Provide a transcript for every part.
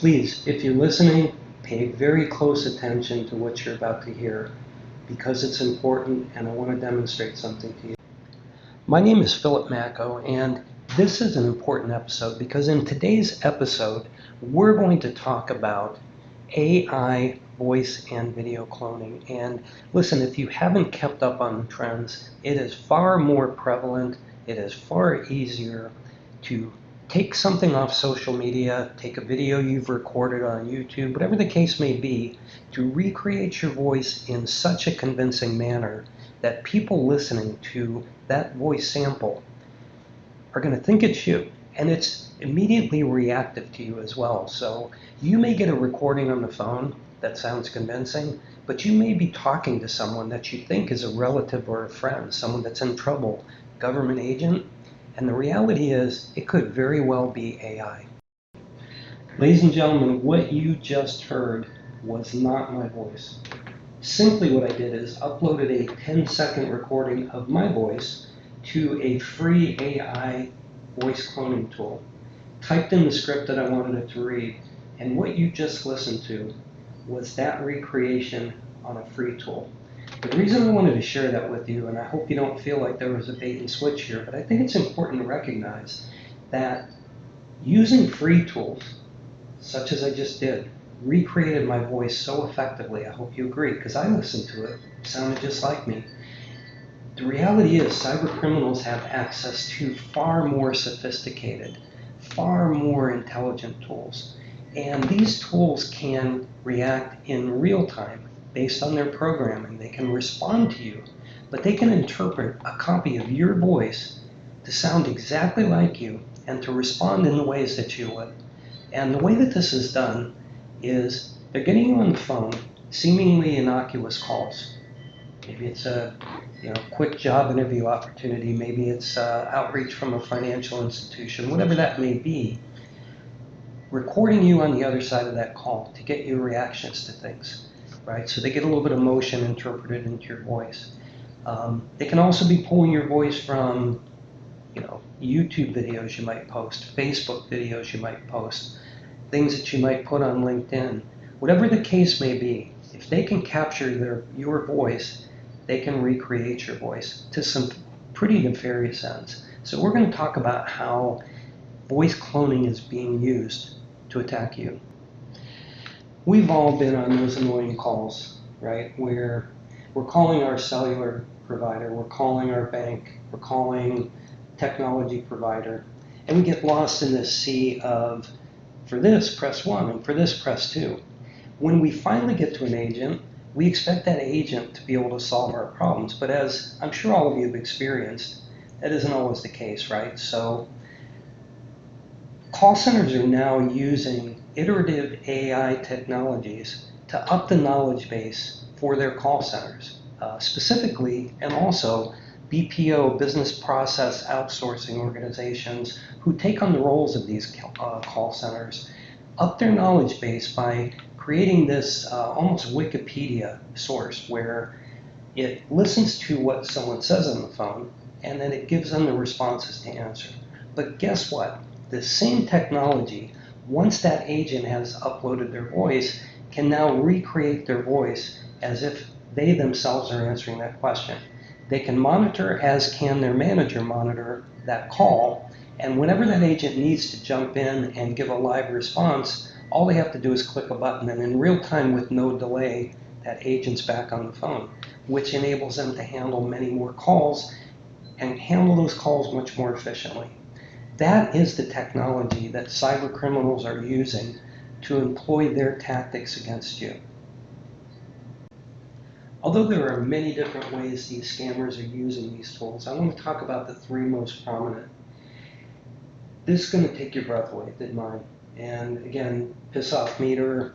Please, if you're listening, pay very close attention to what you're about to hear because it's important and I want to demonstrate something to you. My name is Philip Macko, and this is an important episode because in today's episode, we're going to talk about AI voice and video cloning. And listen, if you haven't kept up on the trends, it is far more prevalent, it is far easier to take something off social media, take a video you've recorded on YouTube, whatever the case may be, to recreate your voice in such a convincing manner that people listening to that voice sample are going to think it's you. And it's immediately reactive to you as well. So you may get a recording on the phone that sounds convincing, but you may be talking to someone that you think is a relative or a friend, someone that's in trouble, government agent, and the reality is it could very well be AI. Ladies and gentlemen, what you just heard was not my voice. Simply what I did is uploaded a 10-second recording of my voice to a free AI voice cloning tool, typed in the script that I wanted it to read, and what you just listened to was that recreation on a free tool. The reason I wanted to share that with you, and I hope you don't feel like there was a bait and switch here, but I think it's important to recognize that using free tools, such as I just did, recreated my voice so effectively. I hope you agree, because I listened to it. It sounded just like me. The reality is cybercriminals have access to far more sophisticated, far more intelligent tools. And these tools can react in real time based on their programming. They can respond to you, but they can interpret a copy of your voice to sound exactly like you and to respond in the ways that you would. And the way that this is done is they're getting you on the phone, seemingly innocuous calls. Maybe it's a quick job interview opportunity. Maybe it's outreach from a financial institution, whatever that may be. Recording you on the other side of that call to get your reactions to things, right? So they get a little bit of emotion interpreted into your voice. They can also be pulling your voice from, YouTube videos you might post, Facebook videos you might post, things that you might put on LinkedIn. Whatever the case may be, if they can capture your voice, they can recreate your voice to some pretty nefarious ends. So we're going to talk about how voice cloning is being used to attack you. We've all been on those annoying calls, right, where we're calling our cellular provider, we're calling our bank, we're calling technology provider, and we get lost in this sea of, for this, press 1, and for this, press 2. When we finally get to an agent, we expect that agent to be able to solve our problems, but as I'm sure all of you have experienced, that isn't always the case, right? So call centers are now using iterative AI technologies to up the knowledge base for their call centers, specifically, and also BPO, business process outsourcing organizations who take on the roles of these call centers, up their knowledge base by creating this almost Wikipedia source where it listens to what someone says on the phone and then it gives them the responses to answer. But guess what? The same technology, once that agent has uploaded their voice, can now recreate their voice as if they themselves are answering that question. They can monitor, as can their manager monitor, that call, and whenever that agent needs to jump in and give a live response, all they have to do is click a button, and in real time with no delay, that agent's back on the phone, which enables them to handle many more calls and handle those calls much more efficiently. That is the technology that cyber criminals are using to employ their tactics against you. Although there are many different ways these scammers are using these tools, I want to talk about the three most prominent. This is going to take your breath away, did mine. And again, piss off meter,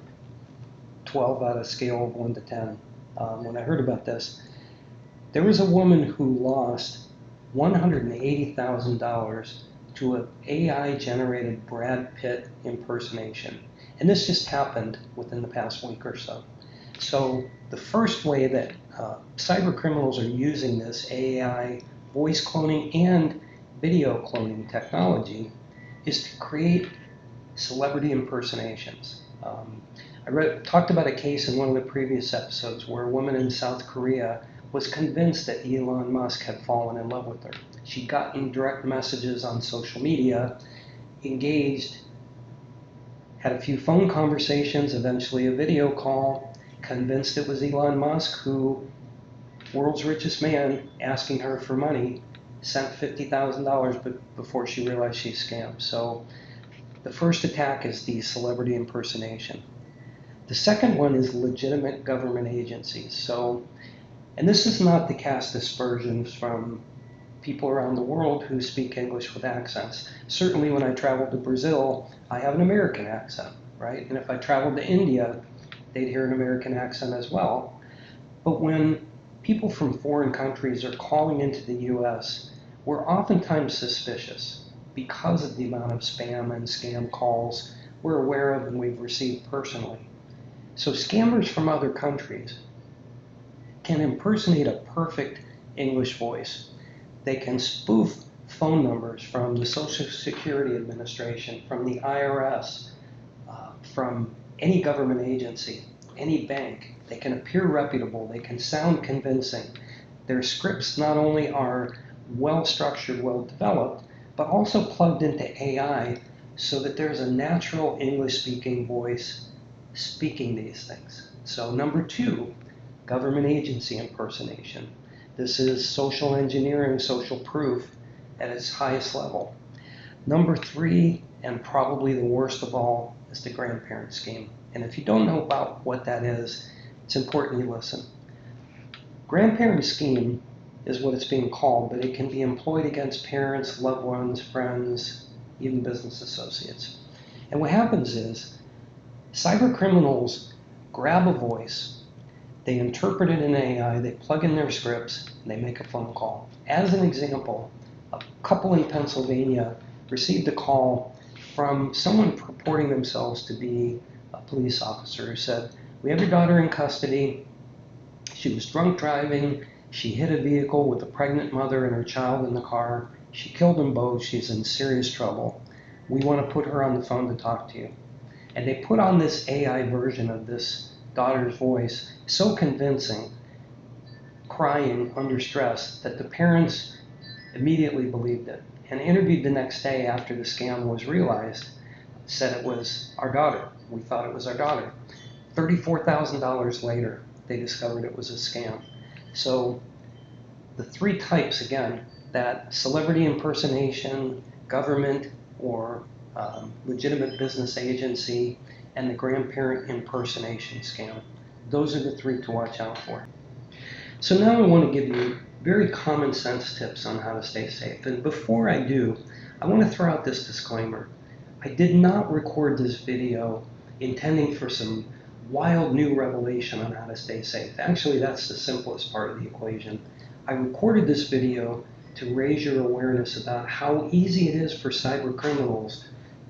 12 out of scale of 1 to 10. When I heard about this, there was a woman who lost $180,000 to an AI-generated Brad Pitt impersonation. And this just happened within the past week or so. So the first way that cyber criminals are using this AI voice cloning and video cloning technology is to create celebrity impersonations. I talked about a case in one of the previous episodes where a woman in South Korea was convinced that Elon Musk had fallen in love with her. She'd gotten direct messages on social media, engaged, had a few phone conversations, eventually a video call, convinced it was Elon Musk, who, world's richest man, asking her for money, sent $50,000 before she realized she's scammed. So the first attack is the celebrity impersonation. The second one is legitimate government agencies. So, and this is not to cast aspersions from people around the world who speak English with accents. Certainly when I traveled to Brazil, I have an American accent, right? And if I traveled to India, they'd hear an American accent as well. But when people from foreign countries are calling into the US, we're oftentimes suspicious because of the amount of spam and scam calls we're aware of and we've received personally. So scammers from other countries can impersonate a perfect English voice. They can spoof phone numbers from the Social Security Administration, from the IRS, from any government agency, any bank. They can appear reputable. They can sound convincing. Their scripts not only are well structured, well developed, but also plugged into AI so that there's a natural English speaking voice speaking these things. So number two, government agency impersonation. This is social engineering, social proof at its highest level. Number three, and probably the worst of all, is the grandparent scheme. And if you don't know about what that is, it's important you listen. Grandparent scheme is what it's being called, but it can be employed against parents, loved ones, friends, even business associates. And what happens is, cybercriminals grab a voice, they interpret it in AI, they plug in their scripts, and they make a phone call. As an example, a couple in Pennsylvania received a call from someone purporting themselves to be a police officer who said, "We have your daughter in custody. She was drunk driving. She hit a vehicle with a pregnant mother and her child in the car. She killed them both. She's in serious trouble. We want to put her on the phone to talk to you." And they put on this AI version of this daughter's voice, so convincing, crying under stress, that the parents immediately believed it and interviewed the next day after the scam was realized, said it was our daughter. We thought it was our daughter. $34,000 later, they discovered it was a scam. So the three types, again, that celebrity impersonation, government or legitimate business agency, and the grandparent impersonation scam. Those are the three to watch out for. So now I want to give you very common sense tips on how to stay safe. And before I do, I want to throw out this disclaimer. I did not record this video intending for some wild new revelation on how to stay safe. Actually, that's the simplest part of the equation. I recorded this video to raise your awareness about how easy it is for cyber criminals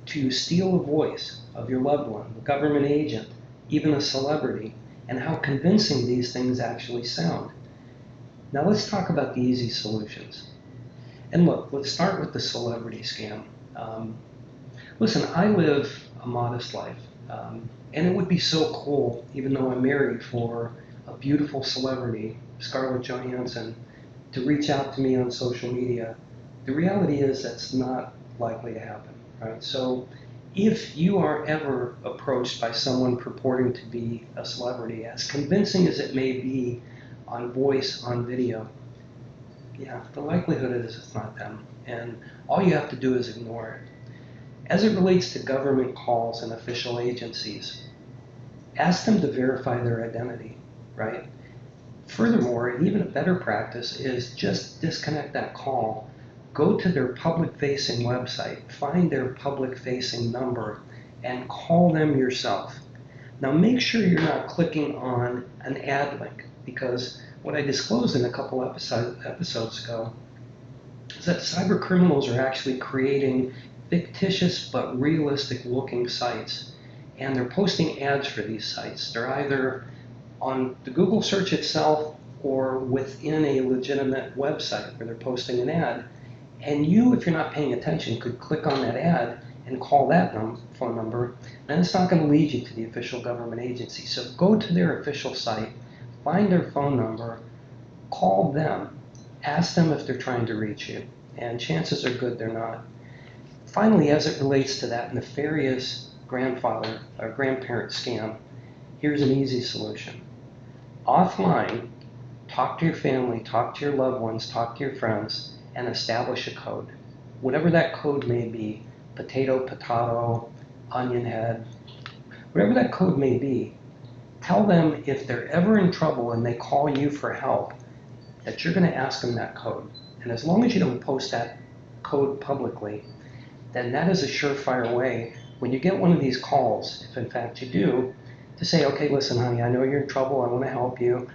to steal a voice of your loved one, a government agent, even a celebrity, and how convincing these things actually sound. Now let's talk about the easy solutions. And look, let's start with the celebrity scam. Listen, I live a modest life, and it would be so cool, even though I'm married, for a beautiful celebrity, Scarlett Johansson, to reach out to me on social media. The reality is that's not likely to happen, right? So if you are ever approached by someone purporting to be a celebrity, as convincing as it may be on voice, on video, yeah, the likelihood is it's not them. And all you have to do is ignore it. As it relates to government calls and official agencies, ask them to verify their identity, right? Furthermore, and even a better practice is just disconnect that call. Go to their public-facing website, find their public-facing number, and call them yourself. Now make sure you're not clicking on an ad link, because what I disclosed in a couple episodes ago is that cyber criminals are actually creating fictitious but realistic looking sites, and they're posting ads for these sites. They're either on the Google search itself or within a legitimate website where they're posting an ad. And you, if you're not paying attention, could click on that ad and call that phone number, then it's not going to lead you to the official government agency. So go to their official site, find their phone number, call them, ask them if they're trying to reach you, and chances are good they're not. Finally, as it relates to that nefarious grandfather or grandparent scam, here's an easy solution. Offline, talk to your family, talk to your loved ones, talk to your friends, and establish a code. Whatever that code may be, potato, onion head, whatever that code may be, tell them if they're ever in trouble and they call you for help, that you're going to ask them that code. And as long as you don't post that code publicly, then that is a surefire way when you get one of these calls, if in fact you do, to say, okay, listen, honey, I know you're in trouble. I want to help you.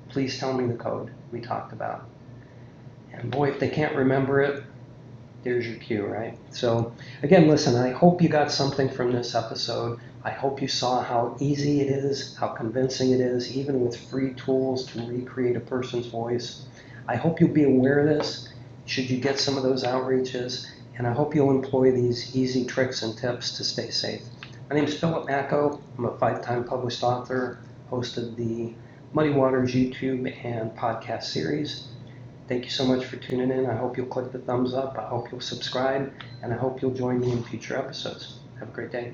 Please tell me the code we talked about. And boy, if they can't remember it, there's your cue, right? So again, listen, I hope you got something from this episode. I hope you saw how easy it is, how convincing it is, even with free tools to recreate a person's voice. I hope you'll be aware of this should you get some of those outreaches, and I hope you'll employ these easy tricks and tips to stay safe. My name is Philip Macko. I'm a 5-time published author, host of the Muddy Waters YouTube and podcast series. Thank you so much for tuning in. I hope you'll click the thumbs up. I hope you'll subscribe, and I hope you'll join me in future episodes. Have a great day.